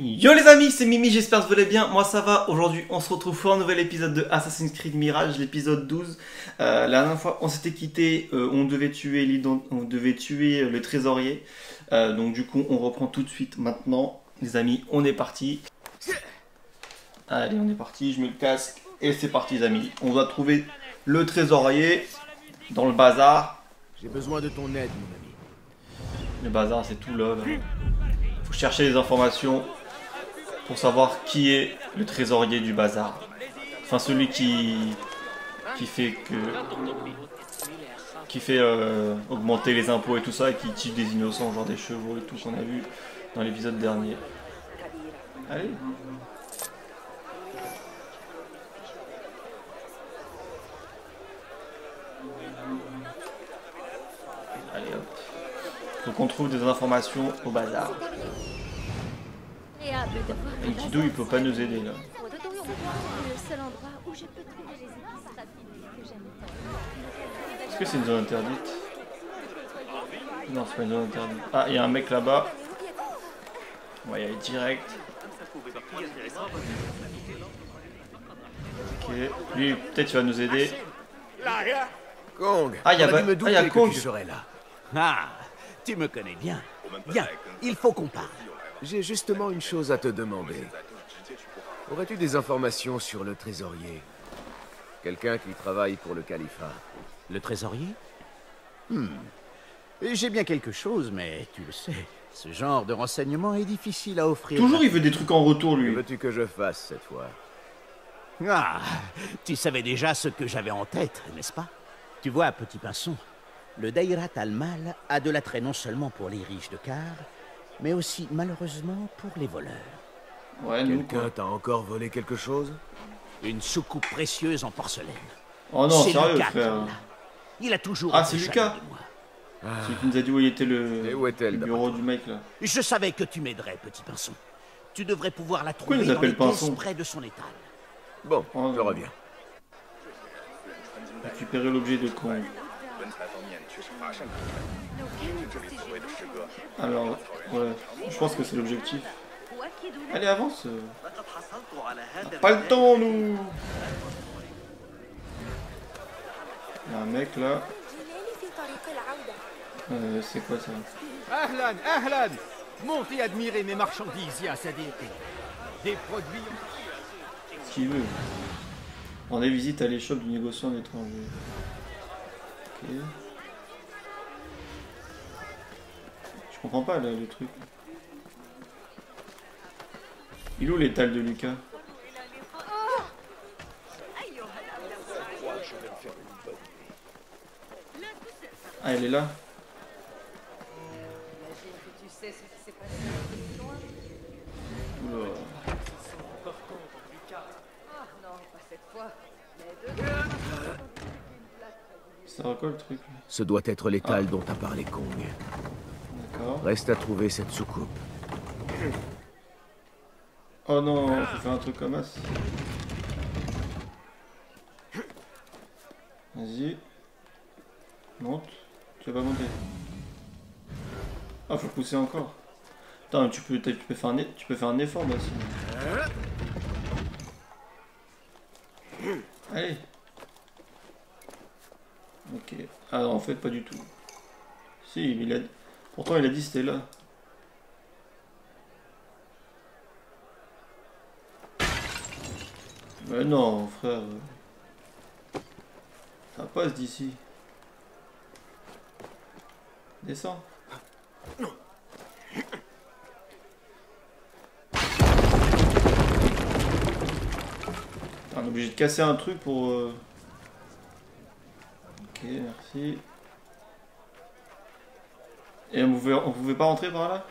Yo les amis, c'est Mimi, j'espère que vous allez bien, moi ça va. Aujourd'hui on se retrouve pour un nouvel épisode de Assassin's Creed Mirage, l'épisode 12. La dernière fois on s'était quitté, on devait tuer le trésorier. Donc du coup on reprend tout de suite maintenant. Les amis, on est parti. Allez, on est parti, je mets le casque et c'est parti les amis. On doit trouver le trésorier dans le bazar. J'ai besoin de ton aide, mon ami. Le bazar c'est tout là. Faut chercher les informations pour savoir qui est le trésorier du bazar. Enfin celui qui fait augmenter les impôts et tout ça et qui tue des innocents, genre des chevaux et tout qu'on a vu dans l'épisode dernier. Allez. Allez hop. Faut qu'on trouve des informations au bazar. Et Didou il peut pas nous aider là. Est-ce que c'est une zone interdite? Non, c'est pas une zone interdite. Ah, il y a un mec là-bas. On va y aller direct. Ok, lui peut-être il va nous aider. Kong, Ah, il y a Kong. tu serais là. Ah, tu me connais bien. Bien, il faut qu'on parle. J'ai justement une chose à te demander. Aurais-tu des informations sur le trésorier? Quelqu'un qui travaille pour le califat. Le trésorier? J'ai bien quelque chose, mais tu le sais, ce genre de renseignement est difficile à offrir. Toujours il veut des trucs en retour Que lui. veux-tu que je fasse cette fois? Ah, tu savais déjà ce que j'avais en tête, n'est-ce pas? Tu vois, petit pinson, le Dairat al-Mal a de l'attrait non seulement pour les riches de Car, mais aussi, malheureusement, pour les voleurs. Ouais, nous Quelqu'un quoi. t'a encore volé quelque chose? Une soucoupe précieuse en porcelaine. Oh non, C'est sérieux Lucas qui frère. l'a. Il a toujours Ah, été c'est jaloux Lucas. de moi. Celui qui nous a dit où il était Et le où est-elle, bureau du mec là. Je savais que tu m'aiderais, petit pinson. Tu devrais pouvoir la Pourquoi trouver il nous dans les appelle caisses pinson? près de son étal. Bon, Oh, je non. reviens. Récupérer l'objet de Kong. Alors, ouais, je pense que c'est l'objectif. Allez, avance. On a pas le temps, nous. Il y a un mec là. C'est quoi ça? Ahlan, ahlan. Montez admirer mes marchandises, ya Sadiq. Des produits... Ce qu'il veut. Rendez visite à l'échoppe du négociant à l'étranger. Ok. Je comprends pas là, le truc. Il est où l'étal de Lucas? Ah, elle est là. Oula. Ça va quoi le truc là? Ce doit être l'étal dont a parlé Kong. D'accord. Reste à trouver cette soucoupe. Oh non, faut faire un truc comme ça. Vas-y. Monte. Tu vas pas monter. Ah, faut pousser encore. Putain, tu peux faire un effort là sinon. Allez. Ok. Ah non, en fait, pas du tout. Si, mais pourtant il a dit c'était là. Mais non, frère. Ça passe d'ici. Descends. On est obligé de casser un truc pour... Ok, merci. Et on pouvait pas rentrer par là?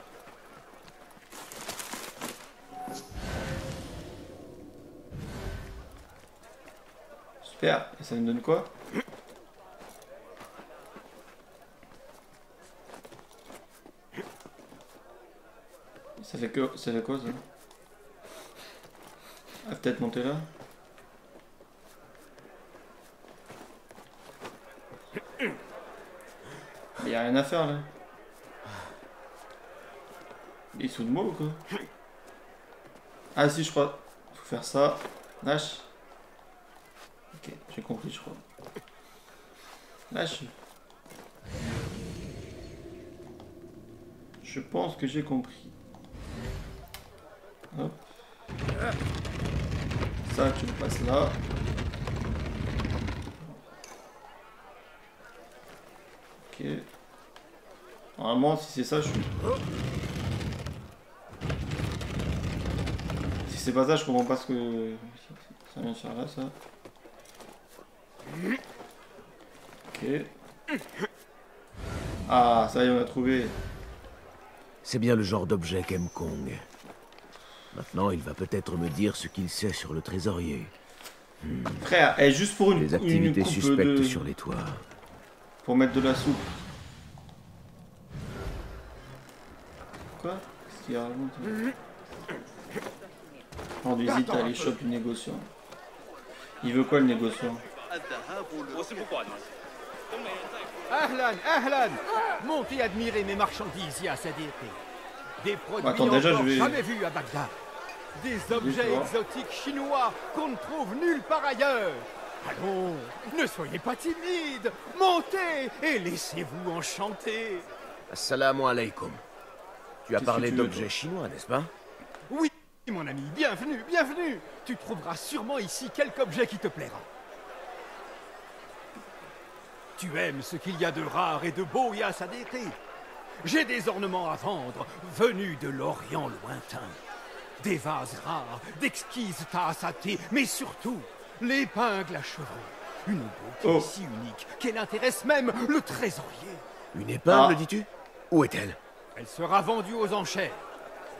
Super, et ça me donne quoi? Ça fait quoi ça? Ah, peut-être monter là? Mais y a rien à faire là. Il est sous de moi ou quoi? Ah si, je crois. Faut faire ça. Lâche. Ok, j'ai compris, je crois. Lâche. Je pense que j'ai compris. Hop. Ça, tu le passes là. Ok. Normalement, si c'est ça, je suis... Si c'est pas ça, je comprends pas ce que... Ça vient de faire là, ça. Ok. Ah, ça y est, on a trouvé. C'est bien le genre d'objet qu'aime Kong. Maintenant, il va peut-être me dire ce qu'il sait sur le trésorier. Frère, et juste pour Les activités coupe suspectes de... sur les toits. Pour mettre de la soupe. Quoi? Qu'est-ce qu'il y a vraiment? On visite à les shops du négociant. Il veut quoi le négociant? Ahlan, Ahlan! Montez admirer mes marchandises, ya Sadiqi. Des produits Attends, déjà, encore je vais- jamais vus à Bagdad. Des objets D'accord. exotiques chinois qu'on ne trouve nulle part ailleurs. Allons, ne soyez pas timides. Montez et laissez-vous enchanter. Assalamu alaikum. Tu as Qu'est-ce parlé que tu veux, d'objets toi chinois, n'est-ce pas? Oui, mon ami, bienvenue, bienvenue. Tu trouveras sûrement ici quelque objet qui te plaira. Tu aimes ce qu'il y a de rare et de beau, ya Sadiqi. J'ai des ornements à vendre, venus de l'Orient lointain. Des vases rares, d'exquises tasses à thé, mais surtout, l'épingle à cheveux. Une beauté Oh. si unique qu'elle intéresse même le trésorier. Une épingle, Ah. dis-tu? Où est-elle? Elle sera vendue aux enchères.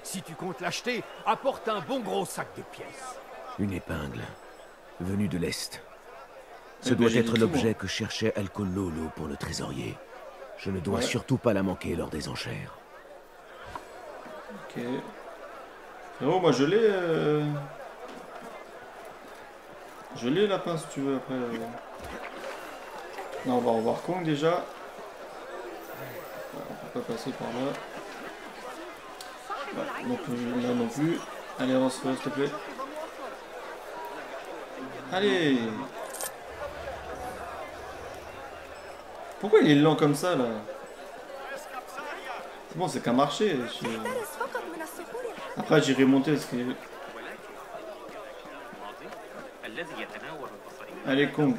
Si tu comptes l'acheter, apporte un bon gros sac de pièces. Une épingle. Venue de l'Est. Ce Eh ben, doit j'ai être dit tout, l'objet que cherchait El Kololo pour le trésorier. Je ne dois Ouais. surtout pas la manquer lors des enchères. Ok. Frérot, moi je l'ai... Je l'ai la pince si tu veux après. Non, on va revoir Kong déjà. On peut pas passer par là. Ouais, non plus, là non plus. Allez, avance, s'il te plaît. Allez. Pourquoi il est lent comme ça là? C'est bon, c'est qu'un marché. Après j'irai monter parce que... Allez Kong.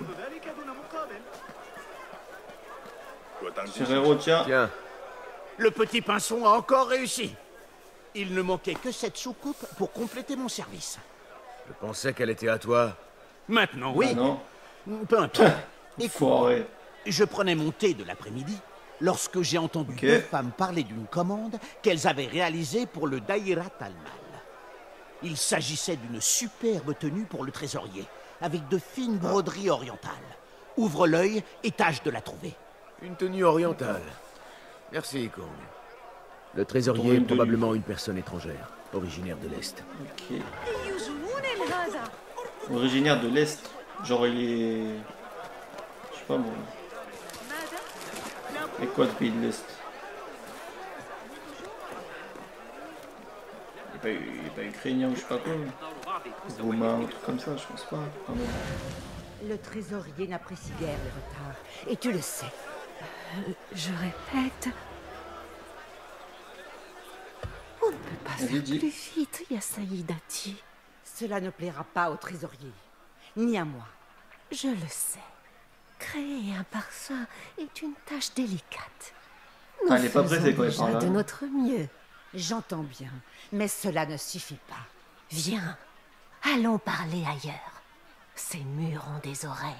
Ferrero, tiens. Tiens, Le petit pinson a encore réussi. Il ne manquait que cette soucoupe pour compléter mon service. je pensais qu'elle était à toi. Maintenant, Ah oui. non. Peu importe. Écoute, Foiré. je prenais mon thé de l'après-midi lorsque j'ai entendu Ok. deux femmes parler d'une commande qu'elles avaient réalisée pour le Daïrat al-Mal. Il s'agissait d'une superbe tenue pour le trésorier, avec de fines broderies orientales. Ouvre l'œil et tâche de la trouver. Une tenue orientale. Merci, Kong. Le trésorier Trouver est une tenue. probablement une personne étrangère, originaire de l'Est. Ok. Originaire de l'Est. Genre il est... Je sais pas moi. Mais quoi de pays de l'Est? Il est pas ukrainien ou je sais pas quoi. Roumain, un truc comme ça, je pense pas. Quand même. Le trésorier n'apprécie guère les retards, et tu le sais. Je répète. On ne peut pas Vas-y, faire dis. plus vite, Yasaïdati. Cela ne plaira pas au trésorier, ni à moi. Je le sais. Créer un parfum est une tâche délicate. Nous Ah, elle est pas faisons pressée quand elle déjà parle, de hein. notre mieux. J'entends bien, mais cela ne suffit pas. Viens, allons parler ailleurs. Ces murs ont des oreilles.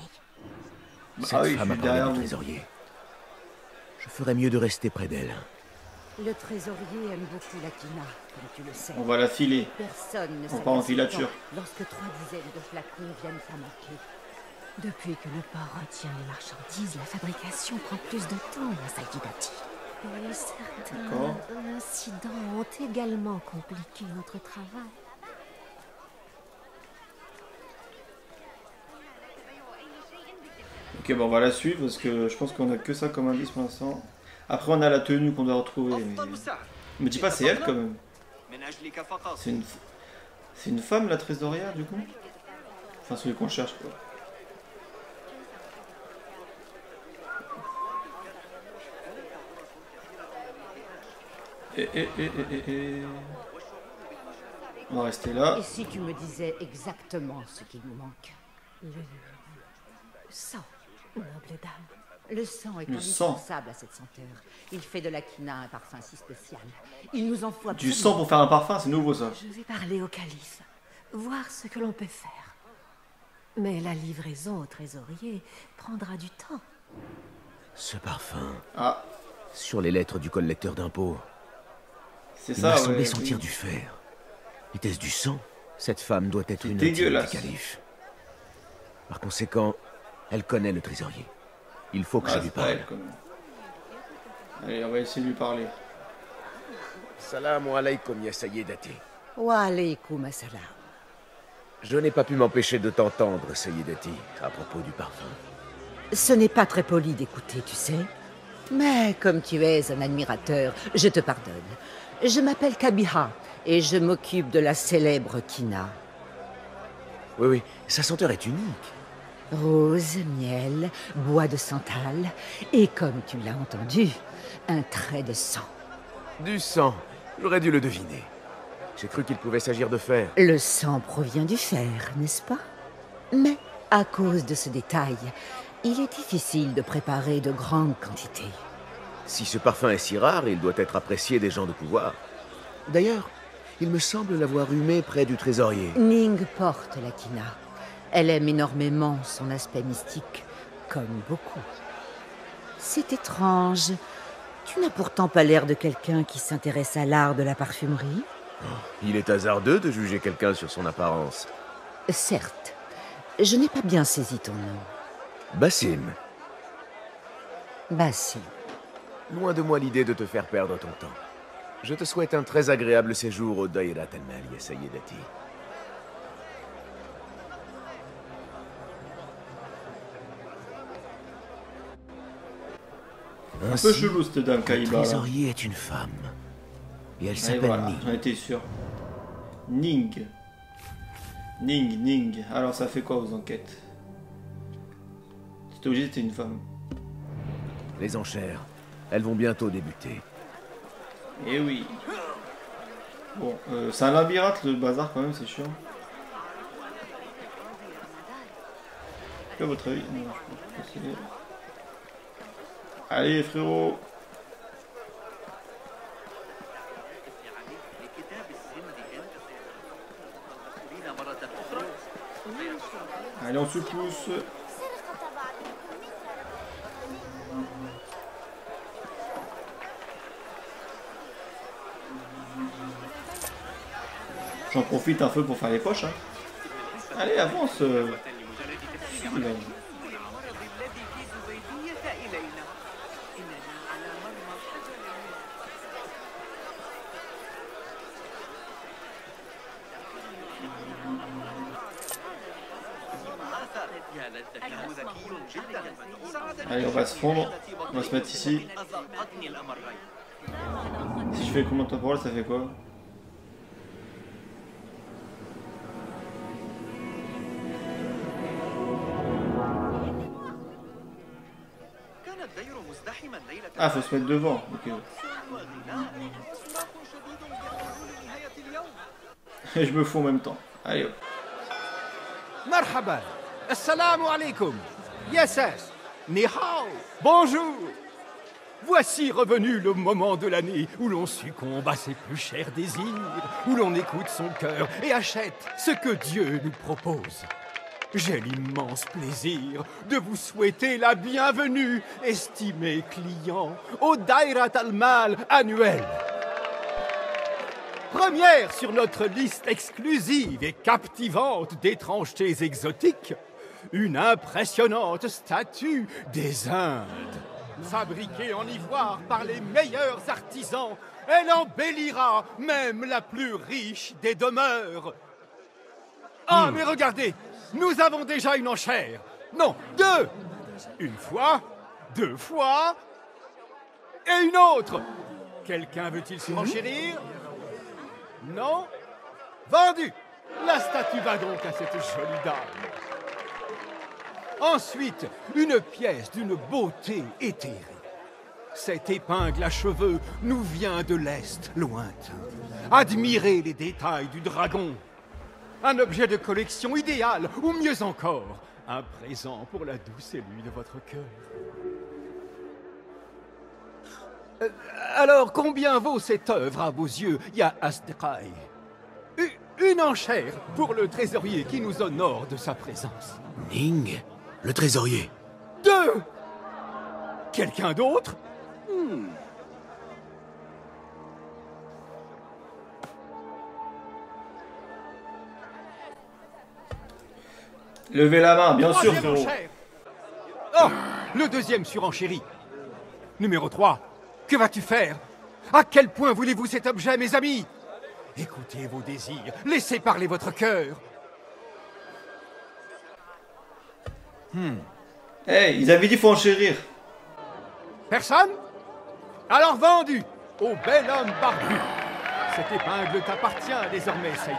Cette Ah oui, je femme a suis parlé derrière du vous. trésorier. Je ferais mieux de rester près d'elle. Le trésorier aime beaucoup la quina, comme tu le sais. On va la filer. Personne ne On part en s'agace filature. autant lorsque 3 dizaines de flacons viennent à manquer. Depuis que le port retient les marchandises, la fabrication prend plus de temps, Yasaïdati. Et certains D'accord. incidents ont également compliqué notre travail. Ok, bon, on va la suivre parce que je pense qu'on a que ça comme indice pour l'instant. Après, on a la tenue qu'on doit retrouver. Mais... Me dis pas, c'est elle quand même. C'est une... C'est une femme la trésorière du coup? Enfin celui qu'on cherche quoi. On va rester là. Et si tu me disais exactement ce qui nous manque? Le sang, noble dame. Le sang est Le sang. indispensable à cette senteur. Il fait de la quina un parfum si spécial. Il nous en faut Du absolument. sang pour faire un parfum, c'est nouveau ça. Je vais parler au calife, voir ce que l'on peut faire. Mais la livraison au trésorier prendra du temps. Ce parfum, Ah, sur les lettres du collecteur d'impôts, c'est il ça, m'a semblé ouais. sentir du fer. Était-ce du sang? Cette femme doit être C'est une intime du dégueulasse. calife. Par conséquent, elle connaît le trésorier. Il faut que Ah, je lui c'est pas parle. elle quand même. Allez, on va essayer de lui parler. Salam alaikum ya Sayyidati. Wa alaykoum assalam. Je n'ai pas pu m'empêcher de t'entendre, Sayyidati, à propos du parfum. Ce n'est pas très poli d'écouter, tu sais. Mais comme tu es un admirateur, je te pardonne. Je m'appelle Kabiha et je m'occupe de la célèbre quina. Oui, oui, sa senteur est unique. Rose, miel, bois de santal et, comme tu l'as entendu, un trait de sang. Du sang, j'aurais dû le deviner. J'ai cru qu'il pouvait s'agir de fer. Le sang provient du fer, n'est-ce pas? Mais, à cause de ce détail, il est difficile de préparer de grandes quantités. Si ce parfum est si rare, il doit être apprécié des gens de pouvoir. D'ailleurs, il me semble l'avoir humé près du trésorier. Ning porte la quina. Elle aime énormément son aspect mystique, comme beaucoup. C'est étrange. Tu n'as pourtant pas l'air de quelqu'un qui s'intéresse à l'art de la parfumerie. Il est hasardeux de juger quelqu'un sur son apparence. Certes, je n'ai pas bien saisi ton nom. Bassim, Bassi. loin de moi l'idée de te faire perdre ton temps. Je te souhaite un très agréable séjour au Daïrat al-Mal, ya Sayyidati. Un peu Ainsi, chelou cette dame, le Kaiba. là. trésorier est une femme. Et elle Allez, s'appelle voilà, Ning. j'en étais sûr. Ning. Ning. Alors ça fait quoi aux enquêtes? C'était obligé, c'était une femme. Les enchères, elles vont bientôt débuter. Eh oui. Bon, c'est un labyrinthe le bazar quand même, c'est chiant. Que votre avis? Non, je pense que c'est... Allez frérot. Allez, on se pousse. J'en profite un peu pour faire les poches. Hein. Allez, avance. Celui-là. Allez, on va se fondre. On va se mettre ici. Si je fais commande temporelle, ça fait quoi? Ah, faut se mettre devant. Ok. Et je me fous en même temps. Allez hop. Marhaban. Assalamu alaikum. Yes. Ni hao. Bonjour. Voici revenu le moment de l'année où l'on succombe à ses plus chers désirs, où l'on écoute son cœur et achète ce que Dieu nous propose. J'ai l'immense plaisir de vous souhaiter la bienvenue, estimés clients, au Daïrat al-Mal annuel. Première sur notre liste exclusive et captivante d'étrangetés exotiques, une impressionnante statue des Indes. Fabriquée en ivoire par les meilleurs artisans, elle embellira même la plus riche des demeures. Ah, mais regardez, nous avons déjà une enchère. Non, deux. Une fois, deux fois, et une autre. Quelqu'un veut-il se renchérir? Non? Vendu. La statue va donc à cette jolie dame. Ensuite, une pièce d'une beauté éthérée. Cette épingle à cheveux nous vient de l'Est lointain. Admirez les détails du dragon. Un objet de collection idéal, ou mieux encore, un présent pour la douce élue de votre cœur. Alors, combien vaut cette œuvre à vos yeux, Ya Asdekai? Une enchère pour le trésorier qui nous honore de sa présence. Ning, le trésorier. 2. Quelqu'un d'autre? Levez la main, bien sûr, Troisième frérot. enchère. Oh, le deuxième surenchéri. Numéro 3. Que vas-tu faire? À quel point voulez-vous cet objet, mes amis? Écoutez vos désirs, laissez parler votre cœur. Hey, ils avaient dit faut enchérir. Personne? Alors vendu au bel homme barbu. Cette épingle t'appartient désormais, Saïd.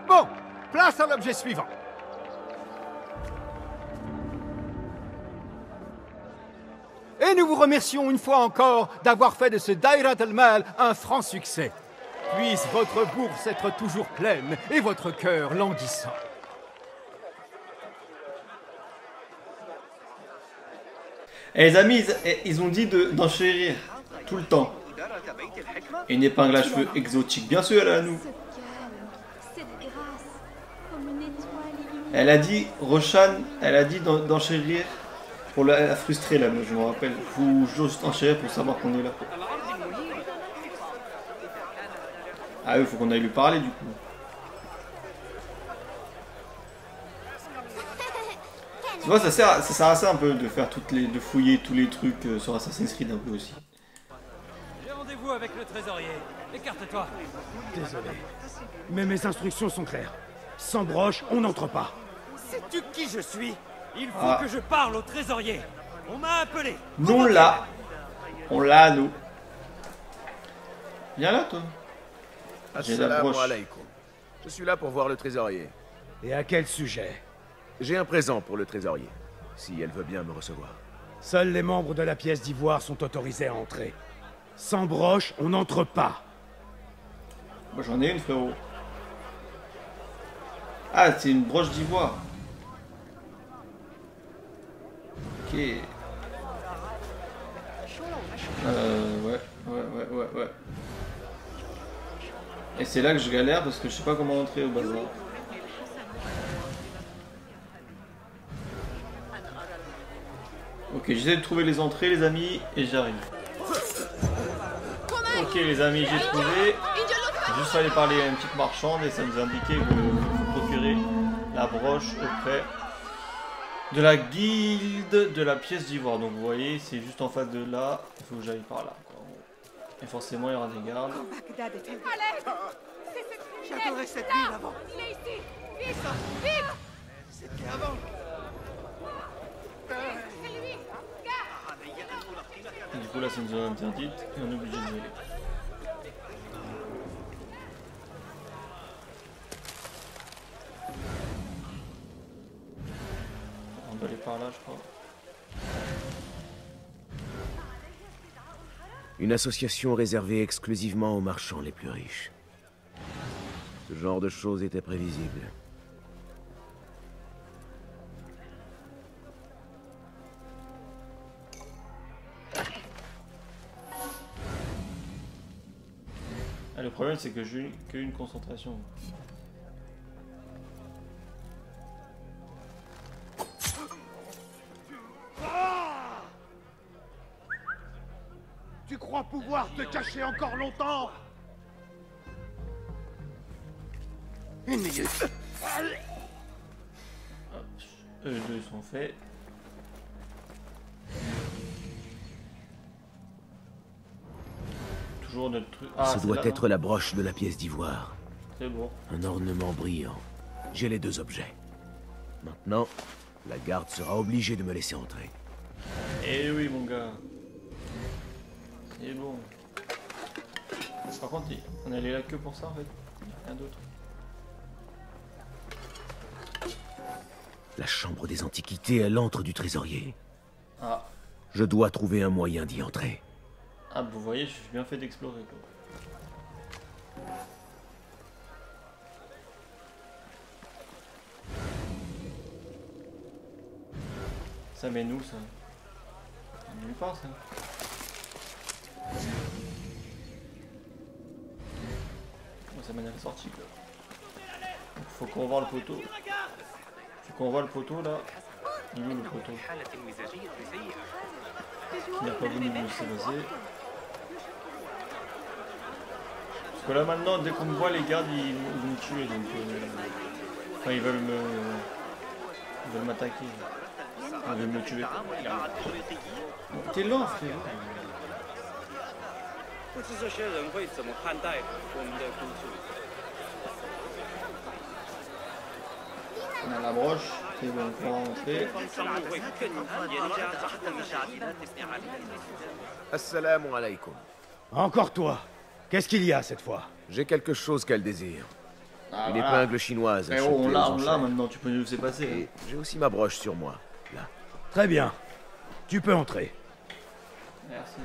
Bon, place à l'objet suivant. Et nous vous remercions une fois encore d'avoir fait de ce Dairat al-Mal un franc succès. Puisse votre bourse être toujours pleine et votre cœur languissant. Et les amis, ils ont dit d'enchérir tout le temps. Et une épingle à cheveux exotique, bien sûr, elle est à nous. Elle a dit, Roshan, elle a dit d'enchérir pour la frustrer là, je me rappelle. Faut juste enchérir pour savoir qu'on est là. Ah oui, faut qu'on aille lui parler du coup. Tu vois, ça sert à ça un peu de faire de fouiller tous les trucs sur Assassin's Creed un peu aussi. J'ai rendez-vous avec le trésorier. Écarte-toi. Désolé, mais mes instructions sont claires. Sans broche, on n'entre pas. Sais-tu qui je suis? Il faut que je parle au trésorier. On m'a appelé. Nous on l'a. On l'a, nous. Viens là, toi. J'ai la Assalamu broche. alaikum. Je suis là pour voir le trésorier. Et à quel sujet? J'ai un présent pour le trésorier, si elle veut bien me recevoir. Seuls les membres de la pièce d'ivoire sont autorisés à entrer. Sans broche, on n'entre pas. Moi j'en ai une, frérot. Ah, c'est une broche d'ivoire. Ok. Ouais. Et c'est là que je galère parce que je sais pas comment entrer au bazar. Ok, j'essaie de trouver les entrées, les amis, et j'arrive. Ok, les amis, j'ai trouvé. Juste aller parler à une petite marchande et ça nous indiquait que faut procurer la broche auprès de la guilde de la pièce d'ivoire. Donc vous voyez, c'est juste en face de là. Il faut que j'aille par là, quoi. Et forcément, il y aura des gardes. J'adorais cette ville avant. Il est ici. Vite, vite. C'était avant. C'est lui. Gars. Du coup, là, c'est une zone interdite et on est obligé d'y aller. On doit aller par là, je crois. Une association réservée exclusivement aux marchands les plus riches. Ce genre de choses était prévisible. Ah, le problème, c'est que j'ai qu'une concentration. Tu crois pouvoir te cacher encore longtemps? Une minute. Les deux sont faits. Toujours notre truc. Ah, Ce c'est doit là, être non la broche de la pièce d'ivoire. C'est bon. Un ornement brillant. J'ai les deux objets. Maintenant, la garde sera obligée de me laisser entrer. Eh oui, mon gars. C'est bon. Par contre, on est allé là que pour ça en fait. Rien d'autre. La chambre des antiquités est l'antre du trésorier. Ah. Je dois trouver un moyen d'y entrer. Ah, vous voyez, je suis bien fait d'explorer, quoi. Ça mène où, ça? Nulle part, ça. Bon, ça mène à la sortie, quoi. Donc, faut qu'on voit le poteau. Faut qu'on voit le poteau, là. Il est où, le poteau? Il n'a pas voulu nous laisser passer. Parce que là, maintenant, dès qu'on me voit, les gardes, ils vont me tuer, donc... Enfin, ils veulent m'attaquer. Ils veulent me tuer. Bon, t'es lent, frère. On a la broche, c'est bon, on pourra rentrer. Assalamu alaikum. Encore toi. Qu'est-ce qu'il y a cette fois? J'ai quelque chose qu'elle désire. Ah, Une voilà. épingle chinoise. Eh oh, on l'a maintenant, tu peux nous laisser passer. Et j'ai aussi ma broche sur moi, là. Très bien. Tu peux entrer. Merci.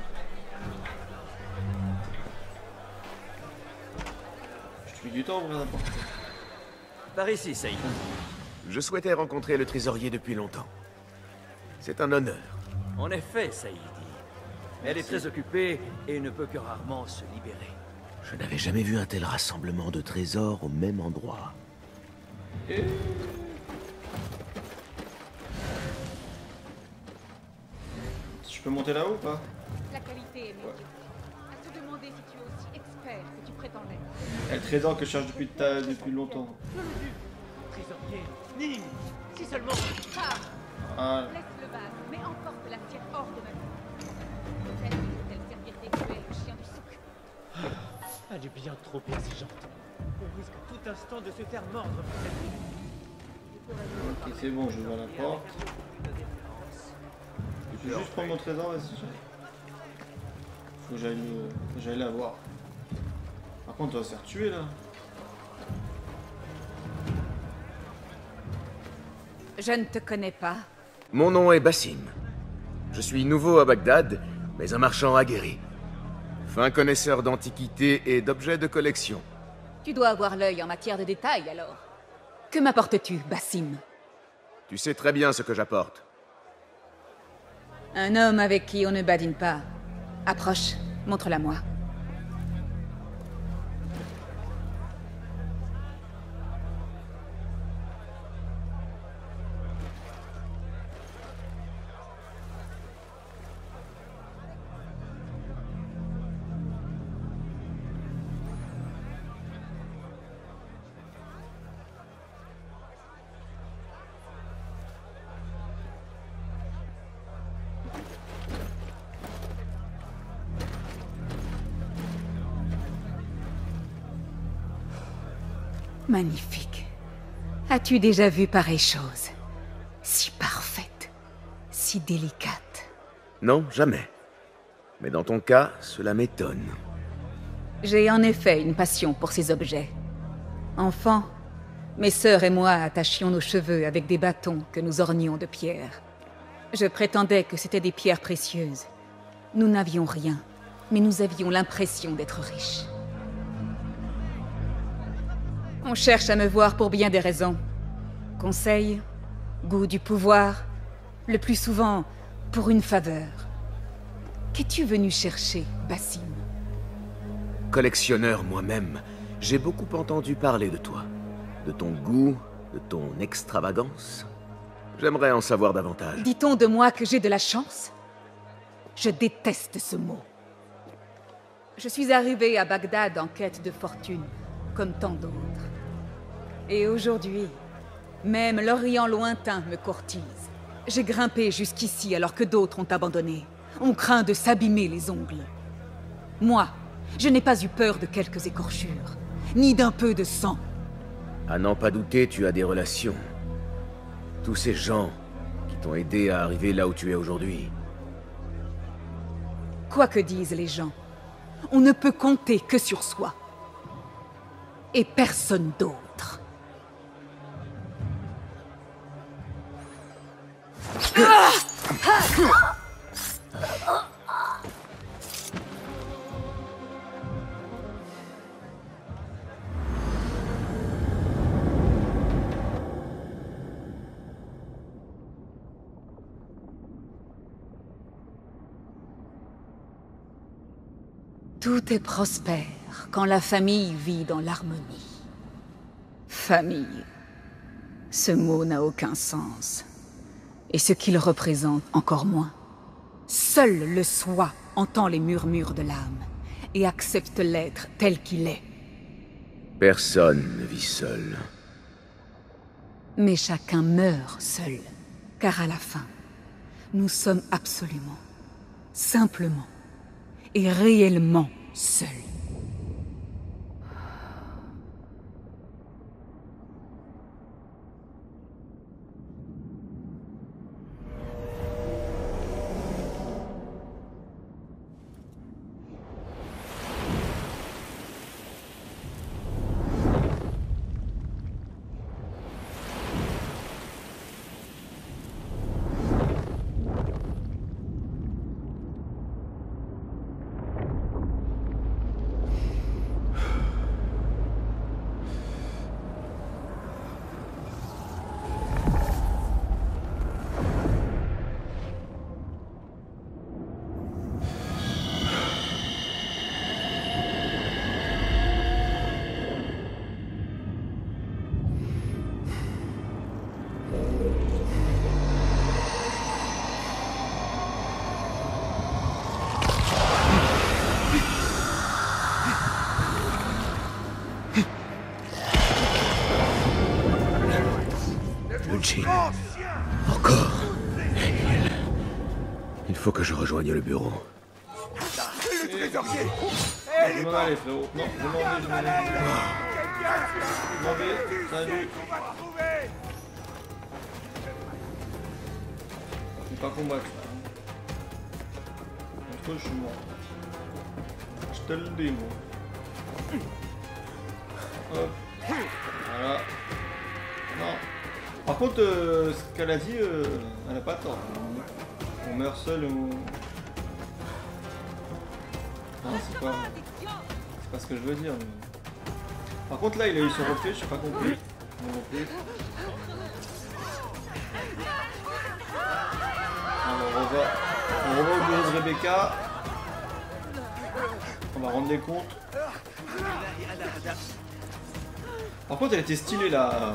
Je te fais du temps, ouvrir la porte. Par ici, Saïd. Je souhaitais rencontrer le trésorier depuis longtemps. C'est un honneur. En effet, Saïdi. Elle est très occupée et ne peut que rarement se libérer. Je n'avais jamais vu un tel rassemblement de trésors au même endroit. Et... Je peux monter là-haut ou pas? La qualité est médiocre. À te demander si tu es aussi expert que tu prétends l'être. Le trésor que je cherche depuis longtemps. Trésorier, Ning, si seulement... Ah. Laisse le vase, mais emporte la tienne hors de ma vue. Peut-être peut-elle servir d'écuelle au chien du souk. Elle est bien trop exigeante. On risque tout instant de se faire mordre par cette vie. Ok, c'est bon, je vois la porte. Je vais juste prendre mon trésor, vas-y. Faut que j'aille la voir. Par contre, on va se faire tuer là. Je ne te connais pas. Mon nom est Bassim. Je suis nouveau à Bagdad, mais un marchand aguerri. Fin connaisseur d'antiquités et d'objets de collection. Tu dois avoir l'œil en matière de détails alors. Que m'apportes-tu, Bassim? Tu sais très bien ce que j'apporte. Un homme avec qui on ne badine pas. Approche, montre-la moi. Magnifique. As-tu déjà vu pareille chose? Si parfaite, si délicate. Non, jamais. Mais dans ton cas, cela m'étonne. J'ai en effet une passion pour ces objets. Enfant, mes sœurs et moi attachions nos cheveux avec des bâtons que nous ornions de pierres. Je prétendais que c'étaient des pierres précieuses. Nous n'avions rien, mais nous avions l'impression d'être riches. On cherche à me voir pour bien des raisons. Conseil, goût du pouvoir, le plus souvent pour une faveur. Qu'es-tu venu chercher, Bassim? Collectionneur moi-même, j'ai beaucoup entendu parler de toi. De ton goût, de ton extravagance. J'aimerais en savoir davantage. Dit-on de moi que j'ai de la chance? Je déteste ce mot. Je suis arrivé à Bagdad en quête de fortune, comme tant d'autres. Et aujourd'hui, même l'Orient lointain me courtise. J'ai grimpé jusqu'ici alors que d'autres ont abandonné. On craint de s'abîmer les ongles. Moi, je n'ai pas eu peur de quelques écorchures, ni d'un peu de sang. À n'en pas douter, tu as des relations. Tous ces gens qui t'ont aidé à arriver là où tu es aujourd'hui. Quoi que disent les gens, on ne peut compter que sur soi. Et personne d'autre. Tout est prospère quand la famille vit dans l'harmonie. Famille. Ce mot n'a aucun sens. Et ce qu'il représente encore moins. Seul le soi entend les murmures de l'âme et accepte l'être tel qu'il est. Personne ne vit seul. Mais chacun meurt seul, car à la fin, nous sommes absolument, simplement et réellement seuls. Le Djinn. Encore. Il faut que je rejoigne le bureau. Je m'en allais, frérot. Non, je m'en vais, je m'en vais. Je m'en vais, salut. Je vais pas combattre là. Entre eux, je suis mort. Je te le dis, moi. Hop. Voilà. Non. Par contre, ce qu'elle a dit, elle a pas tort. On meurt seul ou... Non, c'est pas ce que je veux dire. Mais... Par contre, là, il a eu son reflet, je sais pas compris. Mon reflet. Alors, on va au bureau de Rebecca. On va rendre les comptes. Par contre, elle était stylée là.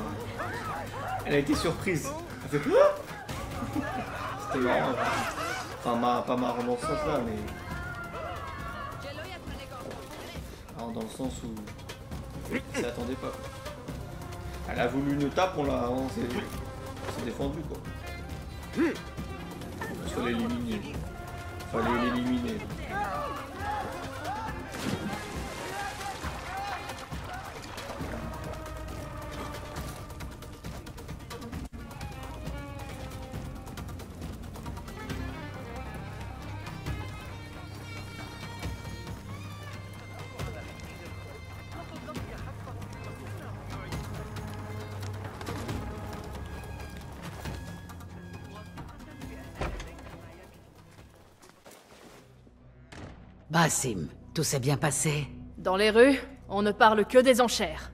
Elle a été surprise. Elle fait quoi? C'était marrant. Enfin, pas marrant dans ce sens là, mais. Alors, dans le sens où. Elle s'attendait pas. Elle a voulu une tape, on s'est défendu quoi. Il fallait l'éliminer. Fallait l'éliminer. Basim, tout s'est bien passé? Dans les rues, on ne parle que des enchères.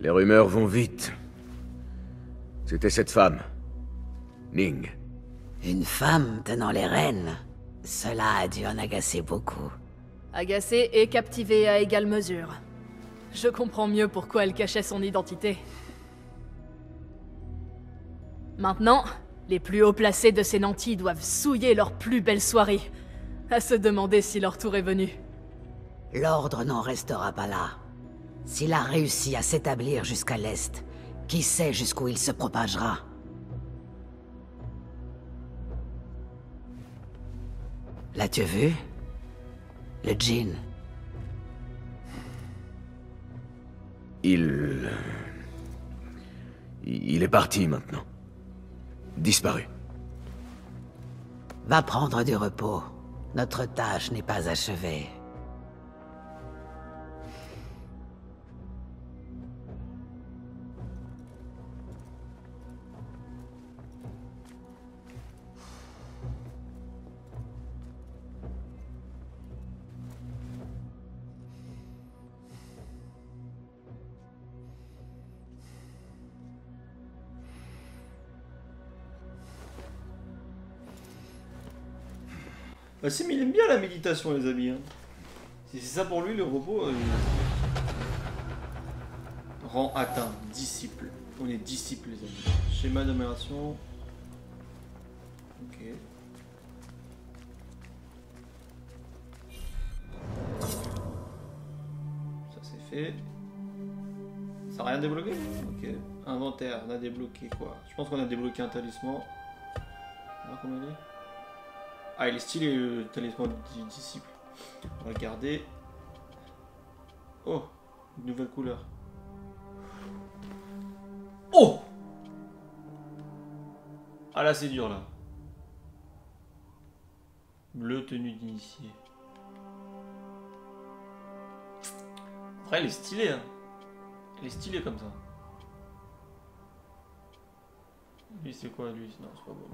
Les rumeurs vont vite. C'était cette femme. Ning. Une femme tenant les rênes. Cela a dû en agacer beaucoup. Agacée et captivée à égale mesure. Je comprends mieux pourquoi elle cachait son identité. Maintenant, les plus haut placés de ces nantis doivent souiller leur plus belle soirée. À se demander si leur tour est venu. L'ordre n'en restera pas là. S'il a réussi à s'établir jusqu'à l'est, qui sait jusqu'où il se propagera? L'as-tu vu? Le djinn. Il est parti maintenant. Disparu. Va prendre du repos. Notre tâche n'est pas achevée. Bah si, mais il aime bien la méditation, les amis. Hein. Si c'est ça pour lui, le repos. Rang atteint, disciple. On est disciple, les amis. Schéma d'amélioration. Ok. Ça c'est fait. Ça n'a rien débloqué? Ok. Inventaire, on a débloqué quoi? Je pense qu'on a débloqué un talisman. Alors, comment il est? Ah, il est stylé le talisman du disciple. On va le garder. Oh, une nouvelle couleur. Oh! Ah là c'est dur là. Bleu tenue d'initié. Après elle est stylée hein. Elle est stylée comme ça. Lui c'est quoi lui? Non c'est pas bon.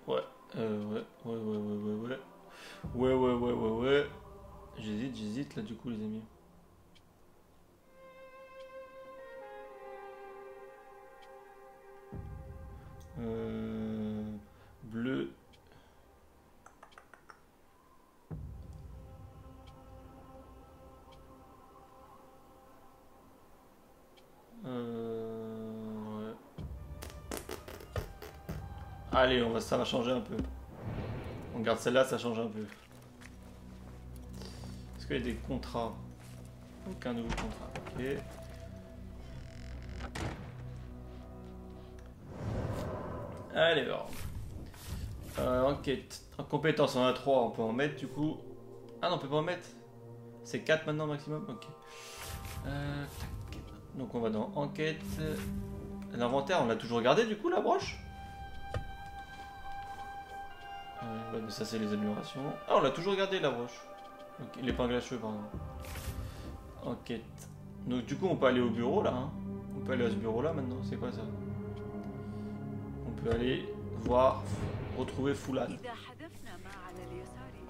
Ouais. Ouais. J'hésite là du coup les amis. Bleu. Ouais. Allez, ça va changer un peu. On garde celle-là, ça change un peu. Est-ce qu'il y a des contrats? Aucun nouveau contrat. Ok. Allez, alors. Enquête. En compétence, on a 3, on peut en mettre du coup. Ah non, on peut pas en mettre. C'est 4 maintenant maximum. Ok. Donc on va dans enquête. L'inventaire, on l'a toujours gardé du coup la broche? Ouais, mais ça c'est les améliorations. Ah, on l'a toujours gardé la broche. Okay, l'épingle à cheveux, pardon. Enquête. Donc du coup on peut aller au bureau là. Hein. On peut aller à ce bureau là maintenant. C'est quoi ça? On peut aller voir, retrouver Foulad.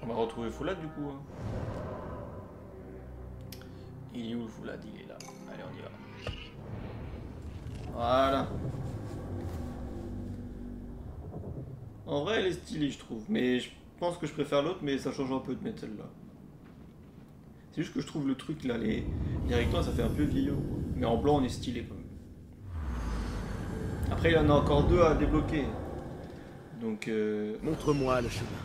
On va retrouver Foulad du coup. Hein. Il est où le Foulad? Il est là. Allez on y va. Voilà. En vrai, elle est stylée, je trouve. Mais je pense que je préfère l'autre, mais ça change un peu de mettre celle-là. C'est juste que je trouve le truc là, les rectangles, ça fait un peu vieillot. Mais en blanc, on est stylé quand même. Après, il y en a encore 2 à débloquer. Donc, montre-moi le chemin.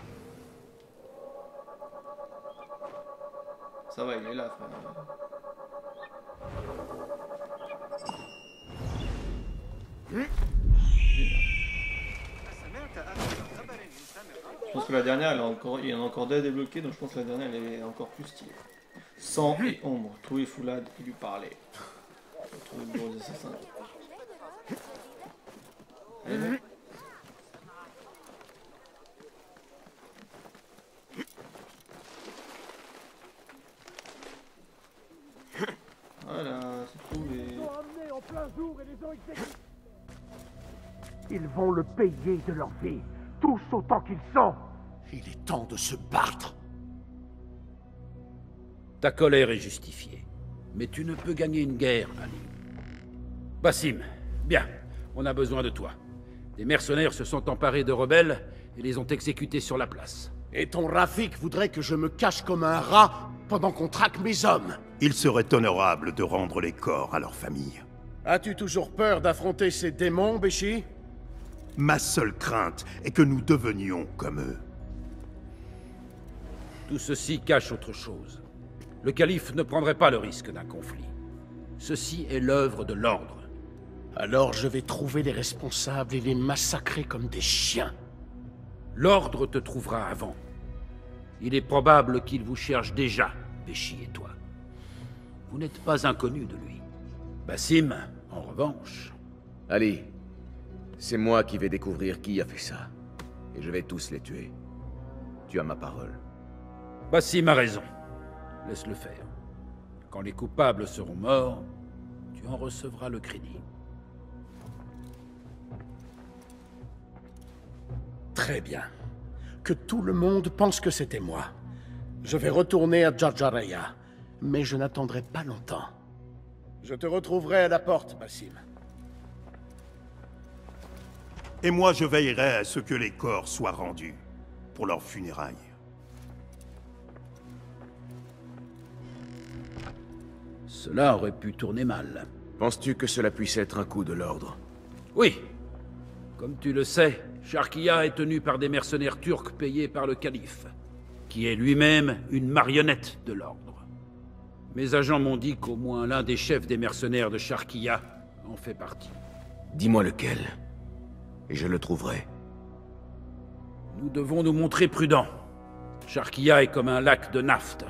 Ça va, il est là, frère. Je pense que la dernière, il y en a encore 2 à débloquer, donc je pense que la dernière, elle est encore plus stylée. Sang et ombre, trouver Foulad et lui parler. Trouver le bureau des assassins. Allez, bon. Voilà, c'est trouvé. Ils vont le payer de leur vie, tous autant qu'ils sont. Il est temps de se battre. Ta colère est justifiée, mais tu ne peux gagner une guerre, Ali. Basim, bien, on a besoin de toi. Des mercenaires se sont emparés de rebelles et les ont exécutés sur la place. Et ton Rafik voudrait que je me cache comme un rat pendant qu'on traque mes hommes. Il serait honorable de rendre les corps à leur famille. As-tu toujours peur d'affronter ces démons, Béchi? Ma seule crainte est que nous devenions comme eux. Tout ceci cache autre chose. Le calife ne prendrait pas le risque d'un conflit. Ceci est l'œuvre de l'ordre. Alors je vais trouver les responsables et les massacrer comme des chiens. L'ordre te trouvera avant. Il est probable qu'il vous cherche déjà, Béchi et toi. Vous n'êtes pas inconnus de lui. Basim, en revanche... Ali, c'est moi qui vais découvrir qui a fait ça. Et je vais tous les tuer. Tu as ma parole. Basim a raison. Laisse-le faire. Quand les coupables seront morts, tu en recevras le crédit. Très bien. Que tout le monde pense que c'était moi. Je vais retourner à 'mais je n'attendrai pas longtemps. Je te retrouverai à la porte, Basim. Et moi, je veillerai à ce que les corps soient rendus pour leurs funérailles. Cela aurait pu tourner mal. Penses-tu que cela puisse être un coup de l'ordre? Oui. Comme tu le sais, Sharkia est tenu par des mercenaires turcs payés par le calife, qui est lui-même une marionnette de l'ordre. Mes agents m'ont dit qu'au moins l'un des chefs des mercenaires de Sharkia en fait partie. Dis-moi lequel, et je le trouverai. Nous devons nous montrer prudents. Sharkia est comme un lac de naphte.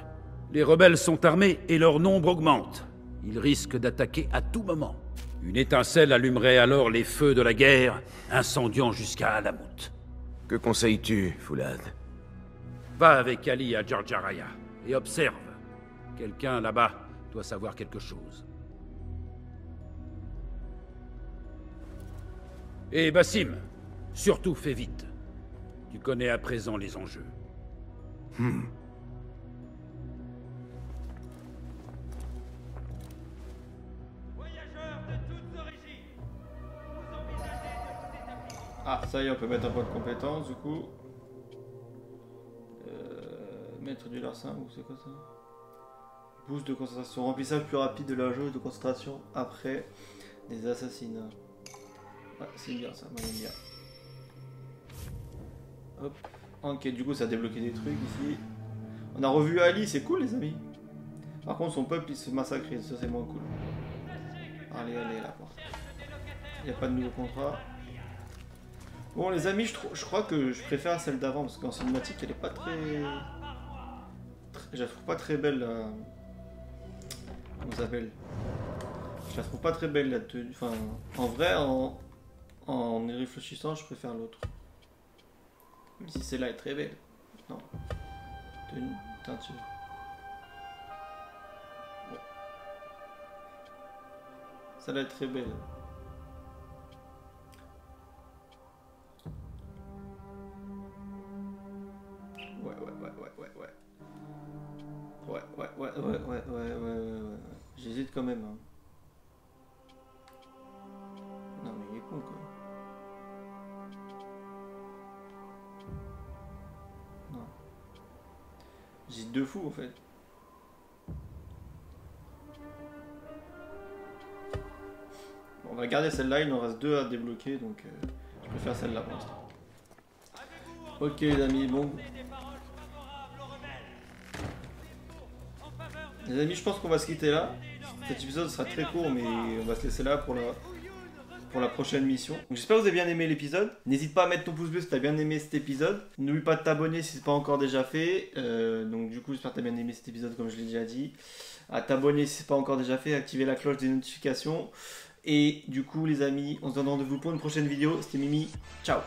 Les rebelles sont armés et leur nombre augmente. Ils risquent d'attaquer à tout moment. Une étincelle allumerait alors les feux de la guerre, incendiant jusqu'à Alamut. Que conseilles-tu, Foulad? Va avec Ali à Jarjaraya et observe. Quelqu'un là-bas doit savoir quelque chose. Et Basim, surtout fais vite. Tu connais à présent les enjeux. Ah, ça y est, on peut mettre un point de compétence du coup. Maître du larcin, ou c'est quoi ça? Boost de concentration, remplissage plus rapide de la jauge de concentration après des assassinats. Ouais, c'est bien ça, moi j'aime bien. Hop. Ok, du coup ça a débloqué des trucs ici. On a revu Ali, c'est cool les amis. Par contre son peuple il se massacre, ça c'est moins cool. Allez, allez là. Il n'y a pas de nouveau contrat. Bon les amis, je crois que je préfère celle d'avant parce qu'en cinématique elle est pas très... Je la trouve pas très belle là. Comment ça s'appelle? Je la trouve pas très belle la tenue. Enfin, en vrai, en y réfléchissant, je préfère l'autre. Même si celle-là est très belle. Non. Tenue, teinture. Bon. Celle-là est très belle. Ouais. J'hésite quand même. Hein. Non mais il est con quoi. Non. J'hésite de fou en fait. Bon, on va garder celle-là, il en reste 2 à débloquer donc je préfère celle-là pour l'instant. Ok les amis, bon. Les amis, je pense qu'on va se quitter là. Cet épisode sera très court, mais on va se laisser là pour la prochaine mission. J'espère que vous avez bien aimé l'épisode. N'hésite pas à mettre ton pouce bleu si tu as bien aimé cet épisode. N'oublie pas de t'abonner si ce n'est pas encore déjà fait. Donc du coup, j'espère que tu as bien aimé cet épisode comme je l'ai déjà dit. À t'abonner si ce n'est pas encore déjà fait, activer la cloche des notifications. Et du coup, les amis, on se donne rendez-vous pour une prochaine vidéo. C'était Mimi. Ciao.